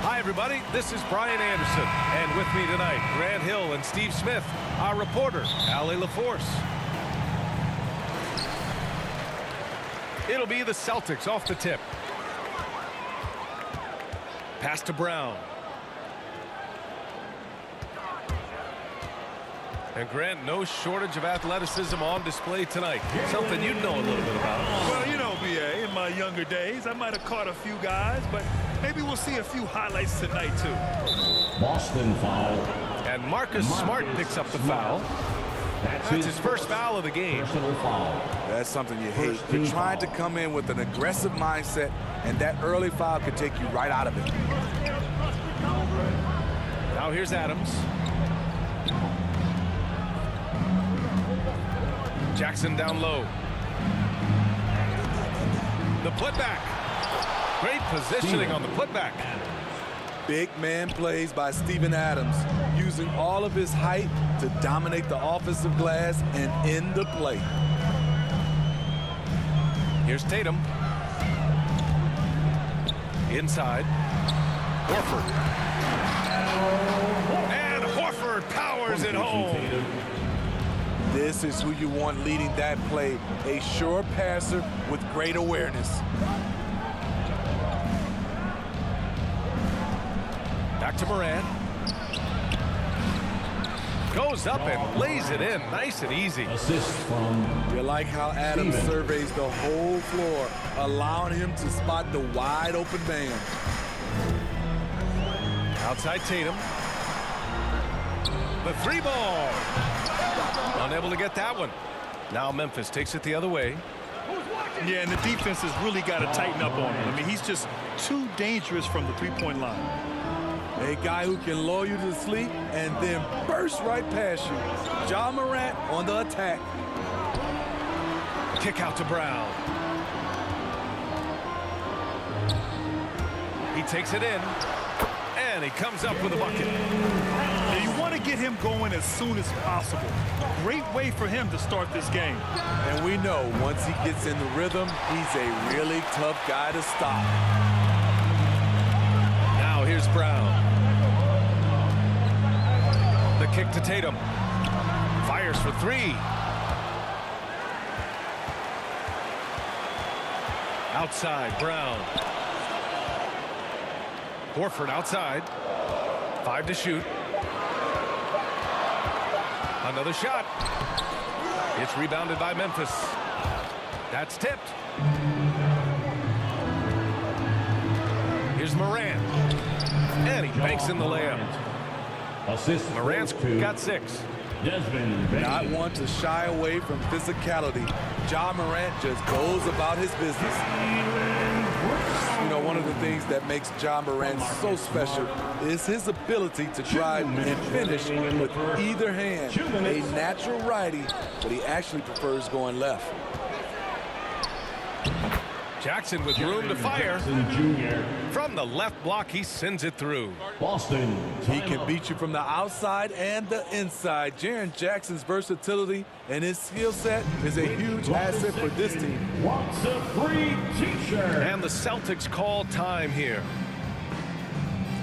Hi, everybody. This is Brian Anderson. And with me tonight, Grant Hill and Steve Smith, our reporter, Allie LaForce. It'll be the Celtics off the tip. Pass to Brown. And Grant, no shortage of athleticism on display tonight. Something you know a little bit about. Well, you know, B.A., in my younger days, I might have caught a few guys, but maybe we'll see a few highlights tonight, too. Boston foul. And Marcus Smart picks up the foul. That's his first foul of the game. Foul. That's something you hate. You're trying to come in with an aggressive mindset, and that early foul could take you right out of it. Now here's Adams. Jackson down low. The putback. Great positioning on the putback. Big man plays by Steven Adams, using all of his height to dominate the offensive glass and end the play. Here's Tatum. Inside. Horford. And Horford powers it home. This is who you want leading that play, a sure passer with great awareness. Back to Morant. Goes up and lays it in, nice and easy. Assist from. You like how Adams surveys the whole floor, allowing him to spot the wide open man. Outside Tatum. The three ball. Unable to get that one. Now Memphis takes it the other way. Yeah, and the defense has really got to tighten up on him. I mean, he's just too dangerous from the three-point line. A guy who can lull you to sleep and then burst right past you. Ja Morant on the attack. Kick out to Brown. He takes it in. And he comes up with a bucket. And you want to get him going as soon as possible. Great way for him to start this game. And we know once he gets in the rhythm, he's a really tough guy to stop. Now here's Brown. The kick to Tatum. Fires for three. Outside, Brown. Horford outside. 5 to shoot. Another shot. It's rebounded by Memphis. That's tipped. Here's Morant. And he banks in the layup. Assist. Morant's got 6. Not one to shy away from physicality. Ja Morant just goes about his business. You know, one of the things that makes Ja Morant so special is his ability to drive and finish with either hand. A natural righty, but he actually prefers going left. Jackson with room to fire. From the left block, he sends it through. Boston. He can beat you from the outside and the inside. Jaren Jackson's versatility and his skill set is a huge asset for this team. Wants a free t-shirt. And the Celtics call time here.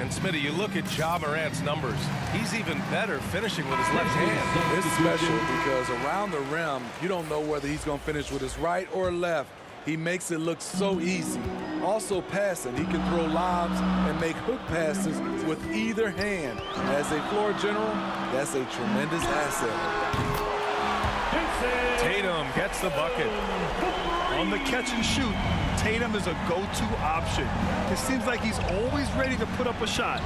And Smitty, you look at Ja Morant's numbers. He's even better finishing with his left hand. It's special because around the rim, you don't know whether he's going to finish with his right or left. He makes it look so easy. Also passing, he can throw lobs and make hook passes with either hand. As a floor general, that's a tremendous asset. Tatum gets the bucket. On the catch and shoot, Tatum is a go-to option. It seems like he's always ready to put up a shot.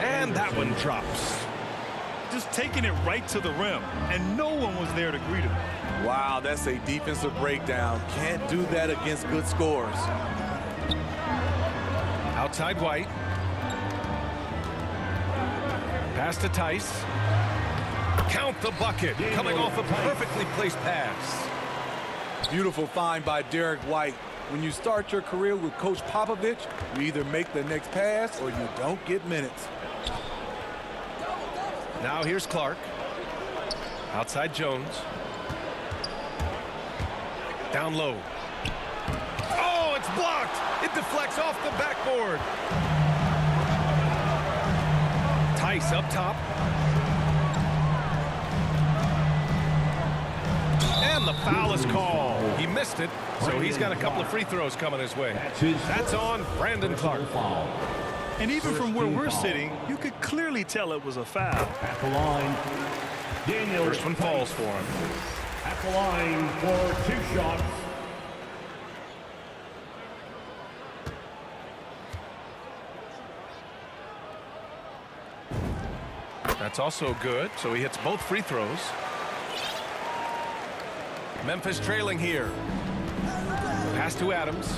And that one drops. Just taking it right to the rim, and no one was there to greet him. Wow, that's a defensive breakdown. Can't do that against good scores. Outside White. Pass to Tice. Count the bucket. Coming off a perfectly placed pass. Beautiful find by Derek White. When you start your career with Coach Popovich, you either make the next pass or you don't get minutes. Now here's Clark. Outside Jones. Down low. Oh, it's blocked. It deflects off the backboard. Tice up top. And the foul is called. He missed it, so he's got a couple of free throws coming his way. That's on Brandon Clark. And even from where we're sitting, you could clearly tell it was a foul. At the line, Daniel. First one falls for him. At the line for 2 shots. That's also good, so he hits both free throws. Memphis trailing here. Pass to Adams.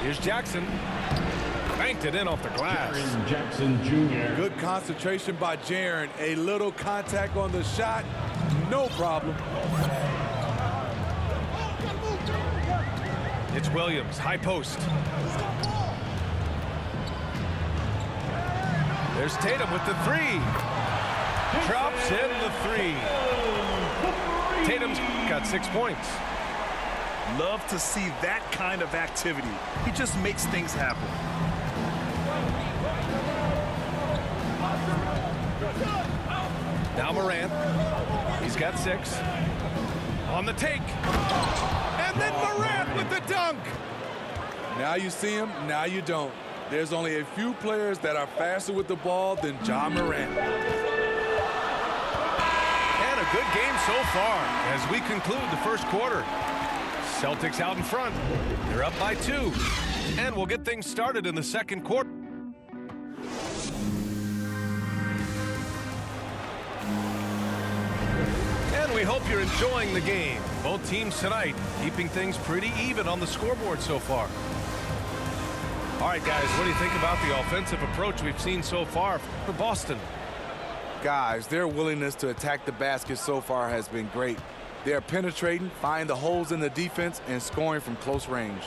Here's Jackson. Banked it in off the glass. Jaren Jackson Jr. Good concentration by Jaren. A little contact on the shot, no problem. It's Williams, high post. There's Tatum with the 3. Drops in the 3. Tatum's got 6 points. Love to see that kind of activity. He just makes things happen. Now Morant. He's got 6. On the take. And then Morant with the dunk. Now you see him, now you don't. There's only a few players that are faster with the ball than Ja Morant. And a good game so far as we conclude the first quarter. Celtics out in front. They're up by 2. And we'll get things started in the second quarter. And we hope you're enjoying the game. Both teams tonight keeping things pretty even on the scoreboard so far. All right, guys, what do you think about the offensive approach we've seen so far for Boston? Guys, their willingness to attack the basket so far has been great. They're penetrating, finding the holes in the defense, and scoring from close range.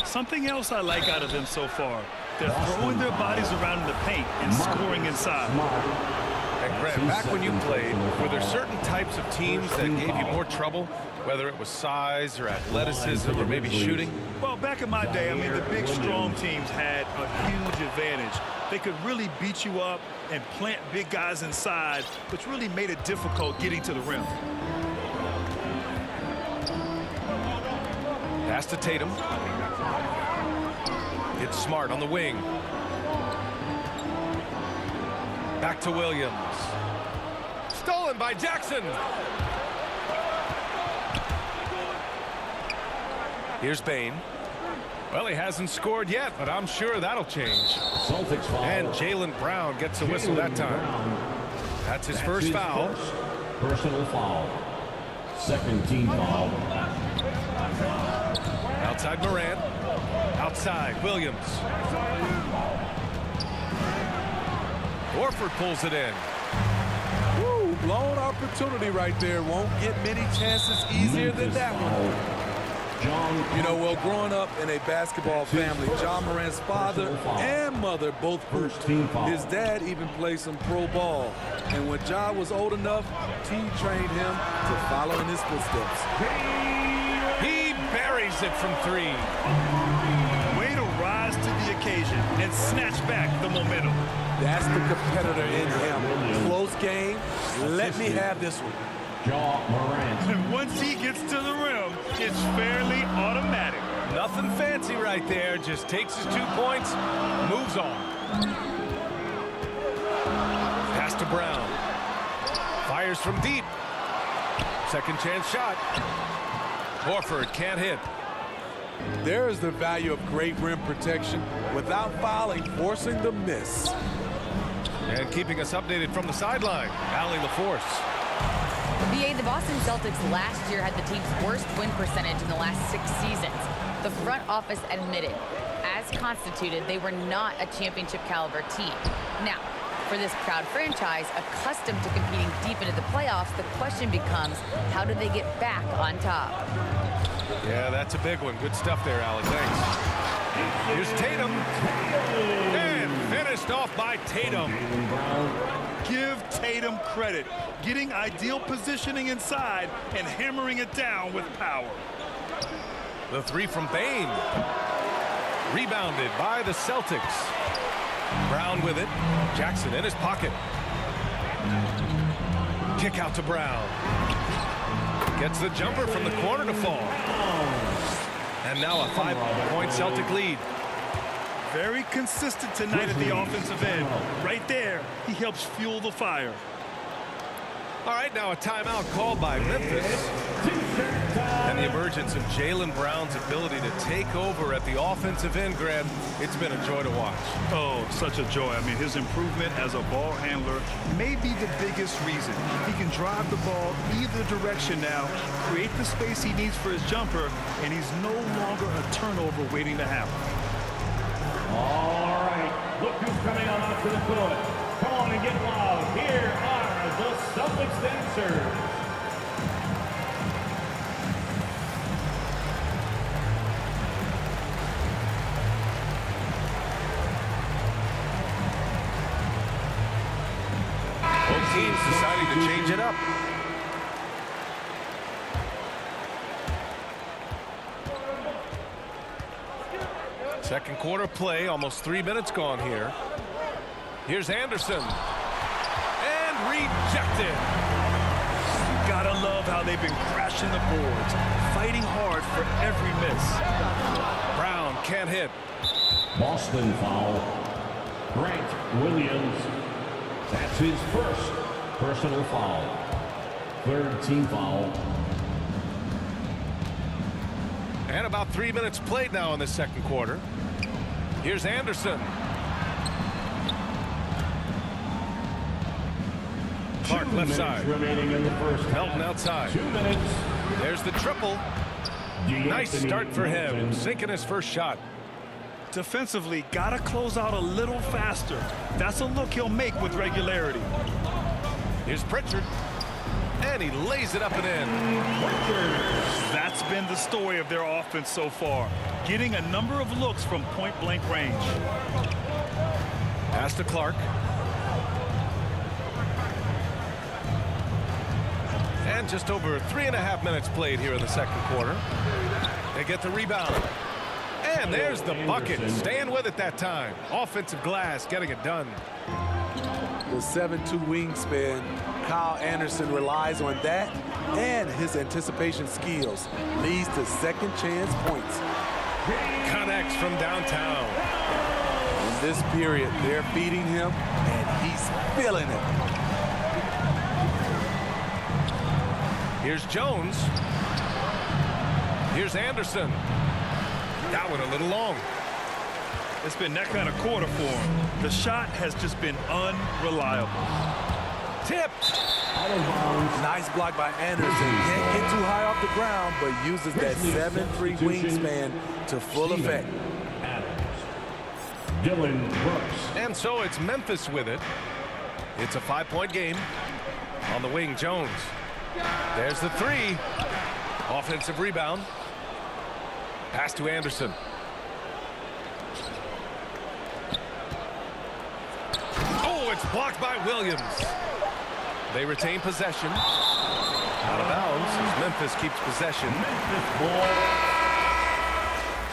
Something else I like out of them so far. They're throwing their bodies around in the paint and scoring inside. And Grant, back when you played, were there certain types of teams that gave you more trouble, whether it was size or athleticism or maybe shooting? Well, back in my day, I mean, the big, strong teams had a huge advantage. They could really beat you up and plant big guys inside, which really made it difficult getting to the rim. Pass to Tatum. It's Smart on the wing. Back to Williams. Stolen by Jackson. Here's Bane. Well, he hasn't scored yet, but I'm sure that'll change. Celtics foul. And Jaylen Brown gets a whistle that time. That's his first foul. Personal foul. Second team foul. Outside Morant. Outside Williams. Horford pulls it in. Woo, blown opportunity right there. Won't get many chances easier than that one. You know, well, growing up in a basketball family, Ja Morant's father and mother both hooped. His dad even played some pro ball. And when Ja was old enough, T trained him to follow in his footsteps. He buries it from 3. Way to rise to the occasion and snatch back the momentum. That's the competitor in him. Close game. Let me have this one. Ja Morant. And once he gets to the rim, it's fairly automatic. Nothing fancy right there. Just takes his 2 points, moves on. Pass to Brown. Fires from deep. Second chance shot. Horford can't hit. There is the value of great rim protection without fouling, forcing the miss. And keeping us updated from the sideline, Allie LaForce. BA, the Boston Celtics last year had the team's worst win percentage in the last 6 seasons. The front office admitted, as constituted, they were not a championship caliber team. Now, for this proud franchise, accustomed to competing deep into the playoffs, the question becomes, how do they get back on top? Yeah, that's a big one. Good stuff there, Allie. Thanks. Here's Tatum. And finished off by Tatum. Give Tatum credit, getting ideal positioning inside and hammering it down with power. The 3 from Bane. Rebounded by the Celtics. Brown with it. Jackson in his pocket. Kick out to Brown. Gets the jumper from the corner to fall. And now a 5-point Celtic lead. Very consistent tonight at the offensive end. Right there, he helps fuel the fire. All right, now a timeout called by Memphis. And the emergence of Jaylen Brown's ability to take over at the offensive end, Grant, it's been a joy to watch. Oh, such a joy. I mean, his improvement as a ball handler may be the biggest reason. He can drive the ball either direction now, create the space he needs for his jumper, and he's no longer a turnover waiting to happen. All right, look who's coming on to the court. Come on and get loud. Here are the Celtics dancers. Both teams deciding to change it up. Second quarter play, almost 3 minutes gone here. Here's Anderson. And rejected. Gotta love how they've been crashing the boards, fighting hard for every miss. Brown can't hit. Boston foul. Grant Williams. That's his first personal foul. Third team foul. And about 3 minutes played now in the second quarter. Here's Anderson. Clark left side. Remaining in the first half. Melton outside. 2 minutes. There's the triple. Nice start for him. Sinking his first shot. Defensively, gotta close out a little faster. That's a look he'll make with regularity. Here's Pritchard. And he lays it up and in. That's been the story of their offense so far. Getting a number of looks from point-blank range. Pass to Clark. And just over 3.5 minutes played here in the second quarter. They get the rebound. And there's the bucket. Staying with it that time. Offensive glass getting it done. The 7'2" wingspan, Kyle Anderson relies on that and his anticipation skills. Leads to second chance points. Connects from downtown. In this period, they're feeding him, and he's feeling it. Here's Jones. Here's Anderson. That one a little long. It's been that kind of quarter for him. The shot has just been unreliable. Tipped. Nice block by Anderson. Can't get too high off the ground, but uses that 7'3" wingspan to full effect. Dylan Brooks. And so it's Memphis with it. It's a 5-point game. On the wing, Jones. There's the three. Offensive rebound. Pass to Anderson. Oh, it's blocked by Williams. They retain possession. Out of bounds as Memphis keeps possession. Memphis ball.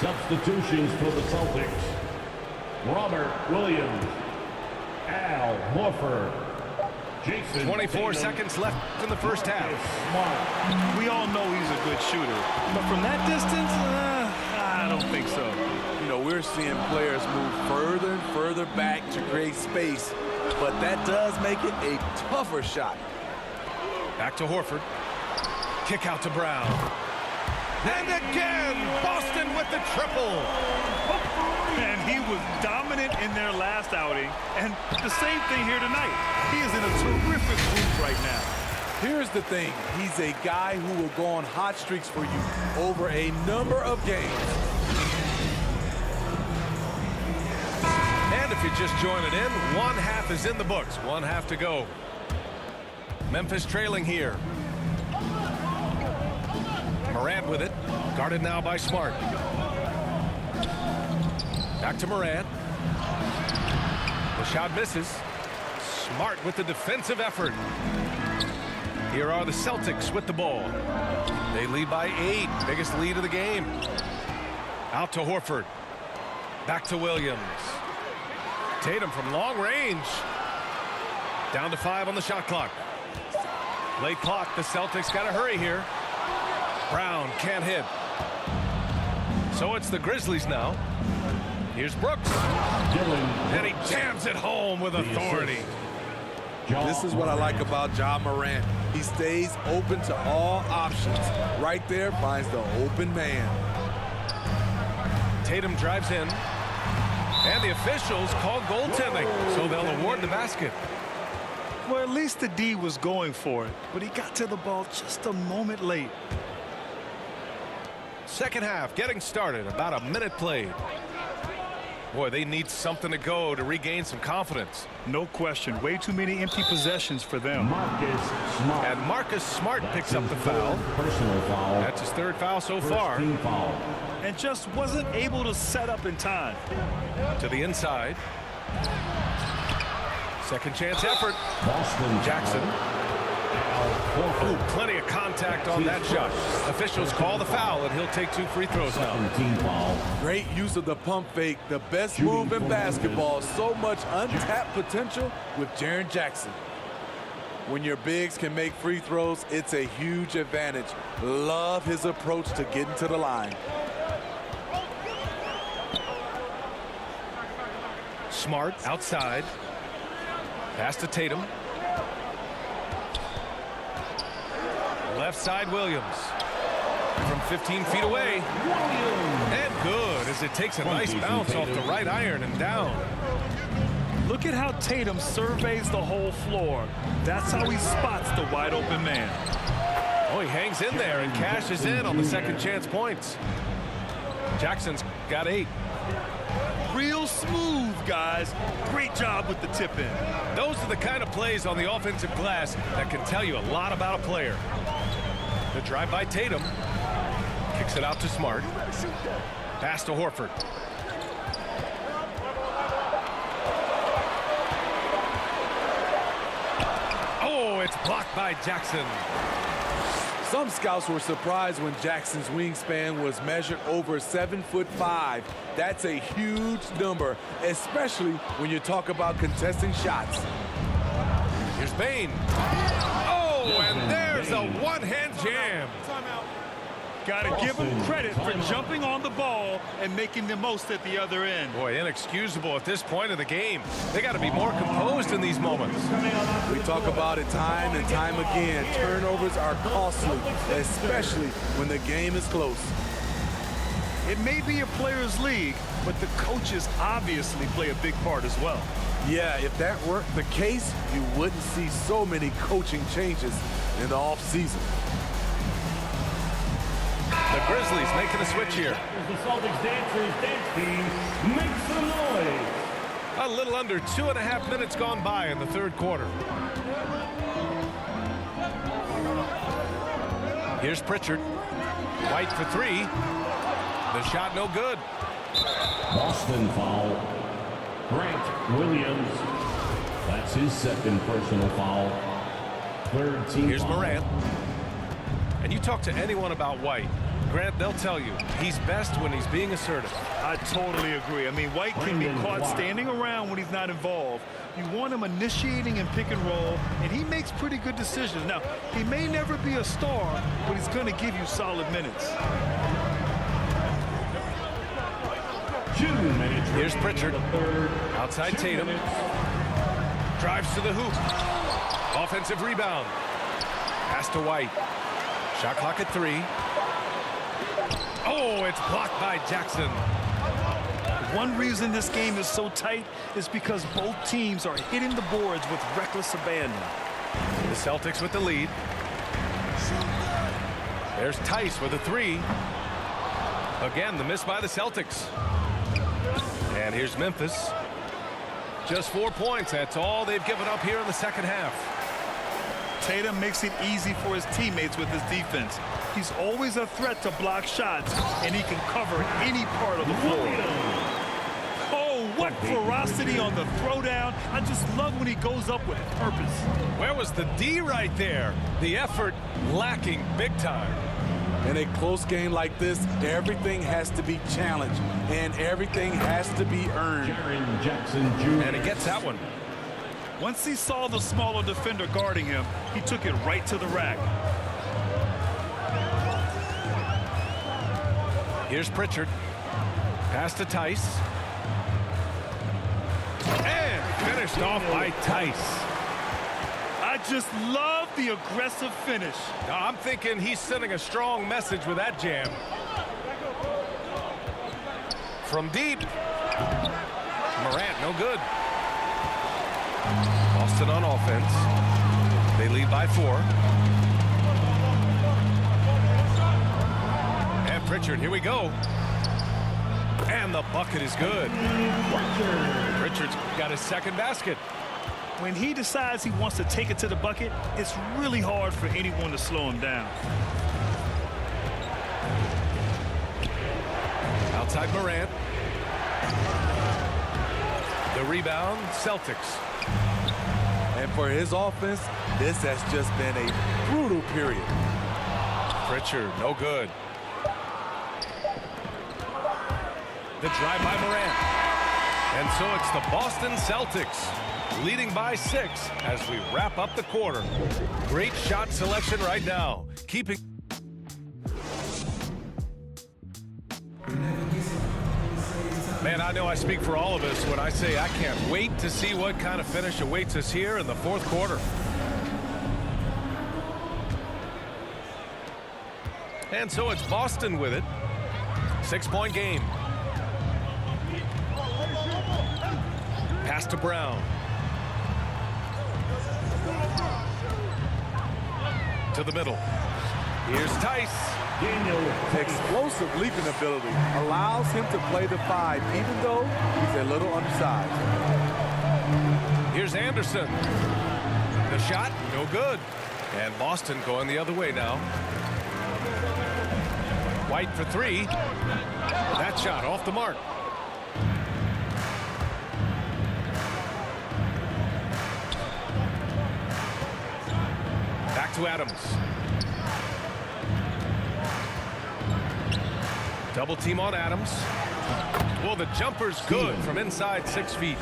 Substitutions for the Celtics. Robert Williams. Al Horford. Jason 24 seconds left in the first half. We all know he's a good shooter, but from that distance, I don't think so. You know, we're seeing players move further and further back to create space, but that does make it a tougher shot. Back to Horford. Kick out to Brown. And again, Boston with the triple. And he was dominant in their last outing, and the same thing here tonight. He is in a terrific groove right now. Here's the thing. He's a guy who will go on hot streaks for you over a number of games. And if you're just joining in, one half is in the books. One half to go. Memphis trailing here. Morant with it. Guarded now by Smart. Back to Morant. The shot misses. Smart with the defensive effort. Here are the Celtics with the ball. They lead by 8. Biggest lead of the game. Out to Horford. Back to Williams. Tatum from long range. Down to 5 on the shot clock. Late clock. The Celtics got to hurry here. Brown can't hit. So it's the Grizzlies now. Here's Brooks. And he jams it home with authority. This is what I like about Ja Morant. He stays open to all options. Right there finds the open man. Tatum drives in. And the officials call goaltending, so they'll award the basket. Well, at least the D was going for it, but he got to the ball just a moment late. Second half getting started, about a minute played. Boy, they need something to go to regain some confidence. No question, way too many empty possessions for them. And Marcus Smart picks up the foul. Personal foul. That's his 3rd foul so far. Foul. And just wasn't able to set up in time. To the inside. Second chance effort. Boston Jackson. foul. Ooh, plenty of contact on that shot. Officials call the foul, and he'll take 2 free throws now. Team foul. Great use of the pump fake. The best move in basketball. So much untapped potential with Jaren Jackson. When your bigs can make free throws, it's a huge advantage. Love his approach to getting to the line. Smart outside. Pass to Tatum. Left side Williams. From 15 feet away. And good as it takes a nice bounce off the right iron and down. Look at how Tatum surveys the whole floor. That's how he spots the wide open man. Oh, he hangs in there and cashes in on the second chance points. Jackson's got 8. Real smooth, guys. Great job with the tip in. Those are the kind of plays on the offensive glass that can tell you a lot about a player. The drive by Tatum. Kicks it out to Smart. Pass to Horford. Oh, it's blocked by Jackson. Some scouts were surprised when Jackson's wingspan was measured over 7'5". That's a huge number, especially when you talk about contesting shots. Here's Bane. Oh, and there's a one-hand jam. Gotta give him credit for jumping on the ball and making the most at the other end. Boy, inexcusable at this point of the game. They got to be more composed in these moments. We talk about it time and time again. Turnovers are costly, especially when the game is close. It may be a players' league, but the coaches obviously play a big part as well. Yeah, if that weren't the case, you wouldn't see so many coaching changes in the offseason. The Grizzlies making a switch here. The Celtics dancers dance team. Make some noise. A little under 2.5 minutes gone by in the 3rd quarter. Here's Pritchard. White for 3. The shot no good. Boston foul. Grant Williams. That's his 2nd personal foul. 3rd team Here's foul. Morant. And you talk to anyone about White, Grant, they'll tell you he's best when he's being assertive. I totally agree. I mean, White can be caught standing around when he's not involved. You want him initiating and pick and roll, and he makes pretty good decisions. Now, he may never be a star, but he's going to give you solid minutes. 2 minutes. Here's Pritchard. Outside 2 Tatum. minutes. Drives to the hoop. Offensive rebound. Pass to White. Shot clock at 3. Oh, it's blocked by Jackson. One reason this game is so tight is because both teams are hitting the boards with reckless abandon. The Celtics with the lead. There's Tice with a 3. Again, the miss by the Celtics. And here's Memphis. Just 4 points. That's all they've given up here in the second half. Tatum makes it easy for his teammates with his defense. He's always a threat to block shots, and he can cover any part of the floor. Oh, what ferocity on the throwdown. I just love when he goes up with purpose. Where was the D right there? The effort lacking big time. In a close game like this, everything has to be challenged, and everything has to be earned. And he gets that one. Once he saw the smaller defender guarding him, he took it right to the rack. Here's Pritchard. Pass to Tice. And finished off by Tice. I just love the aggressive finish. Now, I'm thinking he's sending a strong message with that jam. From deep. Morant, no good. Boston on offense. They lead by 4. And Pritchard, here we go. And the bucket is good. Pritchard's got his second basket. When he decides he wants to take it to the bucket, it's really hard for anyone to slow him down. Outside Morant. The rebound, Celtics. And for his offense, this has just been a brutal period. Pritchard, no good. The drive by Morant. And so it's the Boston Celtics leading by 6 as we wrap up the quarter. Great shot selection right now. Keeping. Man, I know I speak for all of us when I say I can't wait to see what kind of finish awaits us here in the 4th quarter. And so it's Boston with it. 6-point game. Pass to Brown. To the middle. Here's Tice. Explosive leaping ability allows him to play the 5, even though he's a little undersized. Here's Anderson. The shot, no good. And Boston going the other way now. White for 3. That shot off the mark. Back to Adams. Double team on Adams. Well, the jumper's good from inside 6 feet.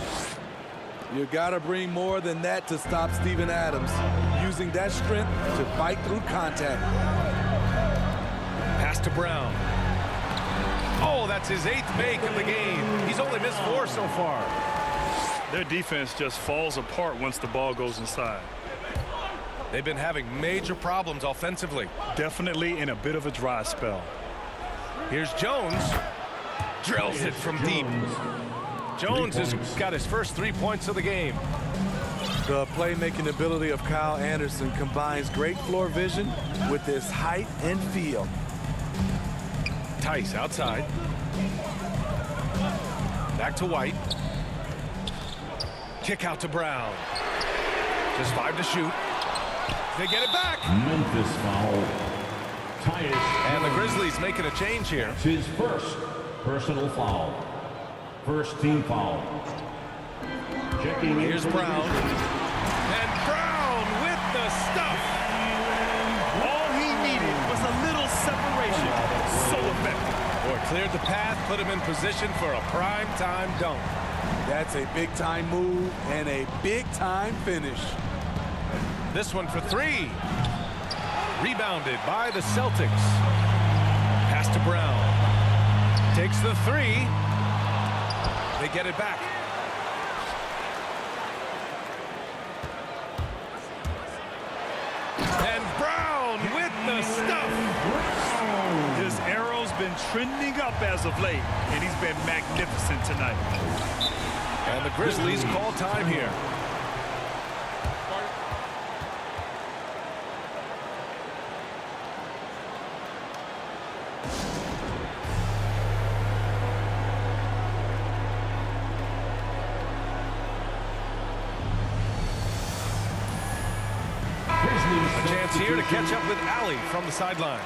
You gotta bring more than that to stop Steven Adams, using that strength to fight through contact. Pass to Brown. Oh, that's his 8th make of the game. He's only missed 4 so far. Their defense just falls apart once the ball goes inside. They've been having major problems offensively. Definitely in a bit of a dry spell. Here's Jones. Drills it from deep. Jones has got his first 3 points of the game. The playmaking ability of Kyle Anderson combines great floor vision with his height and feel. Tice outside. Back to White. Kick out to Brown. Just 5 to shoot. They get it back. Memphis foul. And the Grizzlies making a change here. It's his first personal foul. First team foul. Checking in. Here's Brown. And Brown with the stuff. All he needed was a little separation. So effective. Boy, cleared the path, put him in position for a prime-time dunk. That's a big-time move and a big-time finish. This one for 3. Rebounded by the Celtics. Pass to Brown. Takes the 3. They get it back. And Brown with the stuff. His arrow's been trending up as of late, and he's been magnificent tonight. And the Grizzlies call time here. A chance here to catch up with Allie from the sideline.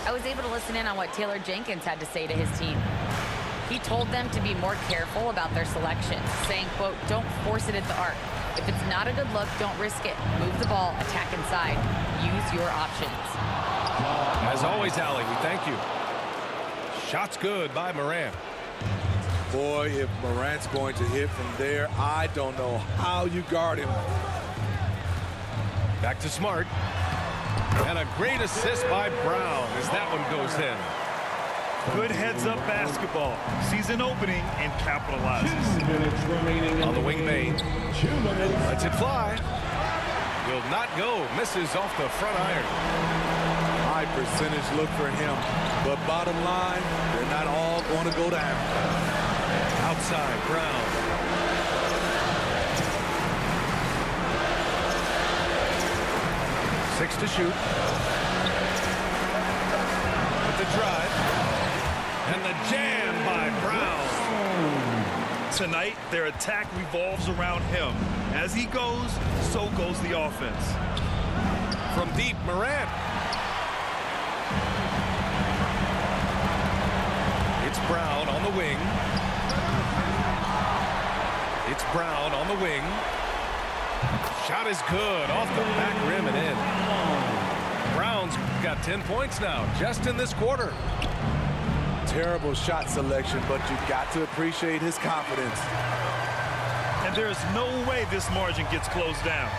I was able to listen in on what Taylor Jenkins had to say to his team. He told them to be more careful about their selections, saying, quote, don't force it at the arc. If it's not a good look, don't risk it. Move the ball, attack inside. Use your options. As As always, Allie, we thank you. Shot's good by Morant. Boy, if Morant's going to hit from there, I don't know how you guard him. Back to Smart. And a great assist by Brown as that one goes in. Good heads-up basketball. Sees an opening and capitalizes. 2 minutes remaining On the wing, Bain. 2 minutes. Lets it fly. Will not go. Misses off the front iron. High percentage look for him. But bottom line, they're not all going to go down. Outside, Brown. Six to shoot. With the drive. And the jam by Brown. Tonight, their attack revolves around him. As he goes, so goes the offense. From deep, Morant. It's Brown on the wing. It's Brown on the wing. Shot is good. Off the back rim and in. Brown's got 10 points now, just in this quarter. Terrible shot selection, but you've got to appreciate his confidence. And there is no way this margin gets closed down.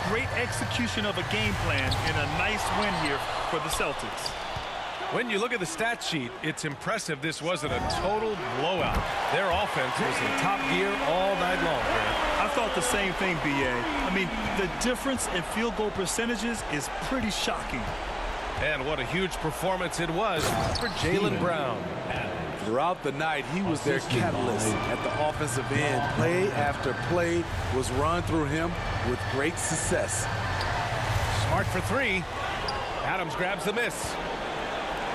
Great execution of a game plan and a nice win here for the Celtics. When you look at the stat sheet, it's impressive this wasn't a total blowout. Their offense was in top gear all night long, man. I thought the same thing, B.A. I mean, the difference in field goal percentages is pretty shocking. And what a huge performance it was for Jaylen Brown. Throughout the night, he was their catalyst at the offensive end. Play after play was run through him with great success. Smart for three. Adams grabs the miss.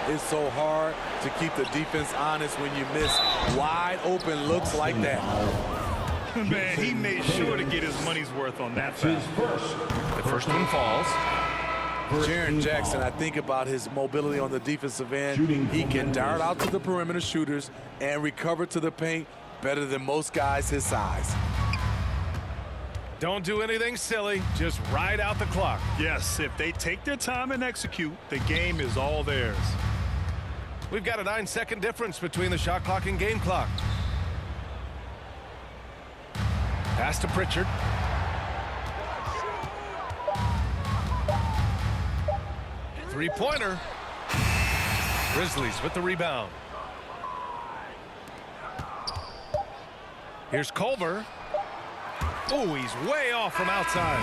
It's so hard to keep the defense honest when you miss wide open looks like that. Man, he made sure to get his money's worth on that foul. The first one falls. Jaren Jackson, I think about his mobility on the defensive end. He can dart out to the perimeter shooters and recover to the paint better than most guys his size. Don't do anything silly. Just ride out the clock. Yes, if they take their time and execute, the game is all theirs. We've got a 9-second difference between the shot clock and game clock. Pass to Pritchard. Three-pointer. Grizzlies with the rebound. Here's Culver. Oh, he's way off from outside.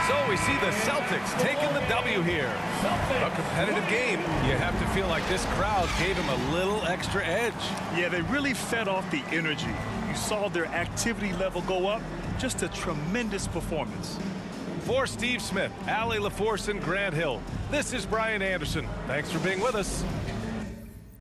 So we see the Celtics taking the W here. A competitive game. You have to feel like this crowd gave him a little extra edge. Yeah, they really fed off the energy. You saw their activity level go up. Just a tremendous performance. For Steve Smith, Allie LaForce, and Grant Hill, this is Brian Anderson. Thanks for being with us.